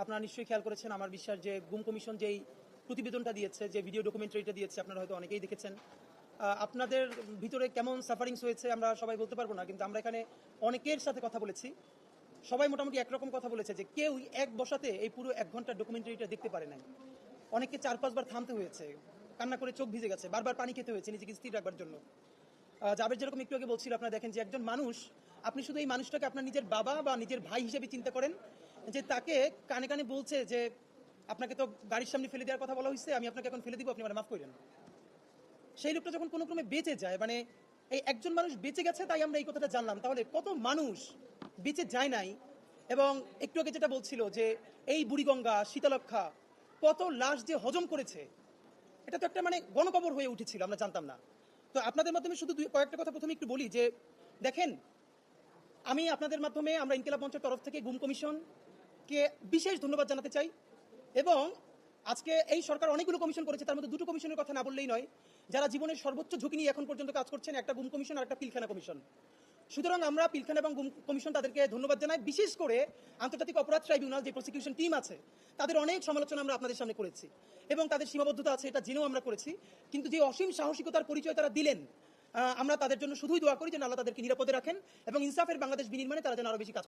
আপনারা নিশ্চয়ই খেয়াল করেছেন, আমার বিশ্বাস যে গুম কমিশন যেই প্রতিবেদনটা দিয়েছে, যে ভিডিও ডকুমেন্টারিটা দিয়েছে, আপনারা হয়তো অনেকেই দেখেছেন। আপনাদের ভিতরে কেমন সাফারিংস হয়েছে আমরা সবাই বলতে পারবো না, কিন্তু আমরা এখানে অনেকের সাথে কথা বলেছি। সবাই মোটামুটি একরকম কথা বলেছে যে কেউ এক বসাতে এই পুরো 1 ঘন্টার ডকুমেন্টারিটা দেখতে পারে নাই। অনেককে 4-5 বার থামতে হয়েছে, কান্না করে চোখ ভিজে গেছে, বারবার পানি খেতে হয়েছে নিজেকে স্থির রাখবার জন্য। জাবের যেরকম একটু আগে বলছিল, আপনারা দেখেন যে একজন মানুষ, আপনি শুধু এই মানুষটাকে আপনার নিজের বাবা বা নিজের ভাই হিসেবে চিন্তা করেন, যে তাকে কানে কানে বলছে যে আপনাকে তো গাড়ির সামনে ফেলে দেওয়ার কথা বলা হয়েছে, আমি আপনাকে এখন ফেলে দিব, আপনি মানে মাফ করেন। সেই লোকটা যখন কোনো ক্রমে বেঁচে যায়, মানে এই একজন মানুষ বেঁচে গেছে তাই আমরা এই কথাটা জানলাম, তাহলে কত মানুষ বেঁচে যায় নাই। এবং একটু আগে যেটা বলছিল যে এই বুড়িগঙ্গা, শীতলক্ষা কত লাশ যে হজম করেছে, এটা তো একটা মানে গণকবর হয়ে উঠেছিল, আমরা জানতাম না। তো আপনাদের মাধ্যমে শুধু কয়েকটা কথা প্রথমে একটু বলি যে দেখেন, আমি আপনাদের মাধ্যমে আমরা ইনকিলাব মঞ্চের তরফ থেকে গুম কমিশনকে বিশেষ ধন্যবাদ জানাতে চাই। এবং আজকে এই সরকার অনেকগুলো কমিশন করেছে, তার মধ্যে 2টো কমিশনের কথা না বললেই নয়, যারা জীবনের সর্বোচ্চ ঝুঁকি নিয়ে এখন পর্যন্ত কাজ করছেন, একটা গুম কমিশন আর একটা পিলখানা কমিশন। সুতরাং আমরা পিলখানা এবং গুম কমিশন তাদেরকে ধন্যবাদ জানাই। বিশেষ করে আন্তর্জাতিক অপরাধ ট্রাইব্যুনাল যে প্রসিকিউশন টিম আছে, তাদের অনেক সমালোচনা আমরা আপনাদের সামনে করেছি এবং তাদের সীমাবদ্ধতা আছে এটা জেনেও আমরা করেছি। কিন্তু যে অসীম সাহসিকতার পরিচয় তারা দিলেন, আমরা তাদের জন্য শুধুই দোয়া করি যে আল্লাহ তাদেরকে নিরাপদে রাখেন এবং ইনসাফের বাংলাদেশ বিনির্মাণে তারা যেন আরো বেশি কাজ